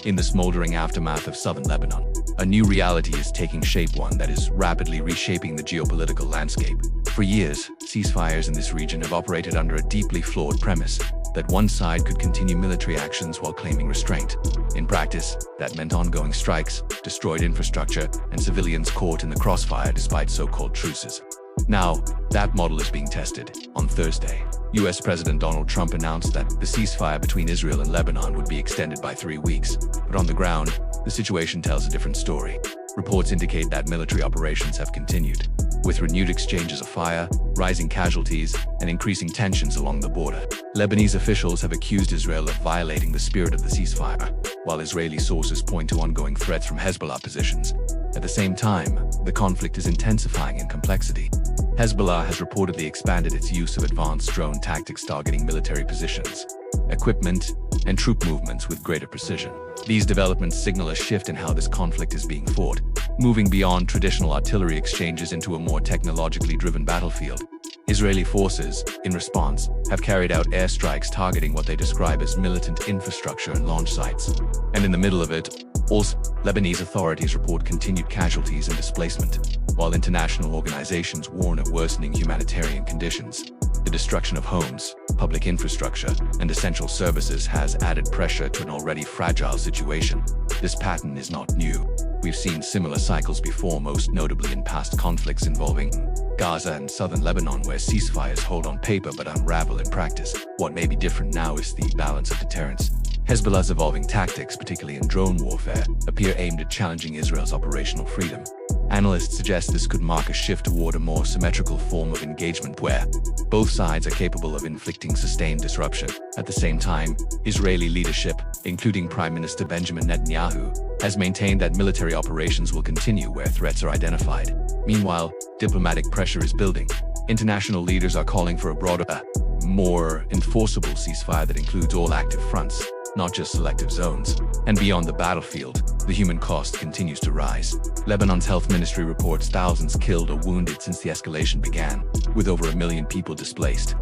In the smoldering aftermath of southern Lebanon, a new reality is taking shape, one that is rapidly reshaping the geopolitical landscape. For years, ceasefires in this region have operated under a deeply flawed premise that one side could continue military actions while claiming restraint. In practice, that meant ongoing strikes, destroyed infrastructure, and civilians caught in the crossfire despite so-called truces. Now, that model is being tested. On Thursday, US President Donald Trump announced that the ceasefire between Israel and Lebanon would be extended by 3 weeks. But on the ground, the situation tells a different story. Reports indicate that military operations have continued, with renewed exchanges of fire, rising casualties, and increasing tensions along the border. Lebanese officials have accused Israel of violating the spirit of the ceasefire, while Israeli sources point to ongoing threats from Hezbollah positions. At the same time, the conflict is intensifying in complexity. Hezbollah has reportedly expanded its use of advanced drone tactics targeting military positions, equipment, and troop movements with greater precision. These developments signal a shift in how this conflict is being fought, moving beyond traditional artillery exchanges into a more technologically driven battlefield. Israeli forces, in response, have carried out airstrikes targeting what they describe as militant infrastructure and launch sites. And in the middle of it, also, Lebanese authorities report continued casualties and displacement, while international organizations warn of worsening humanitarian conditions. The destruction of homes, public infrastructure, and essential services has added pressure to an already fragile situation. This pattern is not new. We've seen similar cycles before, most notably in past conflicts involving Gaza and southern Lebanon, where ceasefires hold on paper but unravel in practice. What may be different now is the balance of deterrence. Hezbollah's evolving tactics, particularly in drone warfare, appear aimed at challenging Israel's operational freedom. Analysts suggest this could mark a shift toward a more symmetrical form of engagement where both sides are capable of inflicting sustained disruption. At the same time, Israeli leadership, including Prime Minister Benjamin Netanyahu, has maintained that military operations will continue where threats are identified. Meanwhile, diplomatic pressure is building. International leaders are calling for a broader, more enforceable ceasefire that includes all active fronts, not just selective zones. And beyond the battlefield, the human cost continues to rise. Lebanon's health ministry reports thousands killed or wounded since the escalation began, with over 1 million people displaced.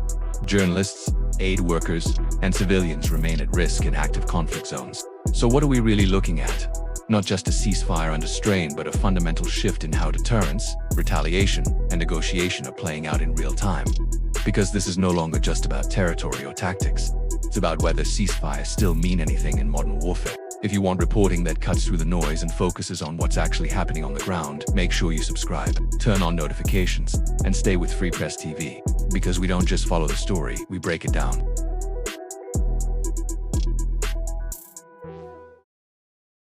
Journalists, aid workers, and civilians remain at risk in active conflict zones. So what are we really looking at? Not just a ceasefire under strain, but a fundamental shift in how deterrence, retaliation, and negotiation are playing out in real time. Because this is no longer just about territory or tactics. It's about whether ceasefires still mean anything in modern warfare. If you want reporting that cuts through the noise and focuses on what's actually happening on the ground, make sure you subscribe, turn on notifications, and stay with Free Press TV. Because we don't just follow the story, we break it down.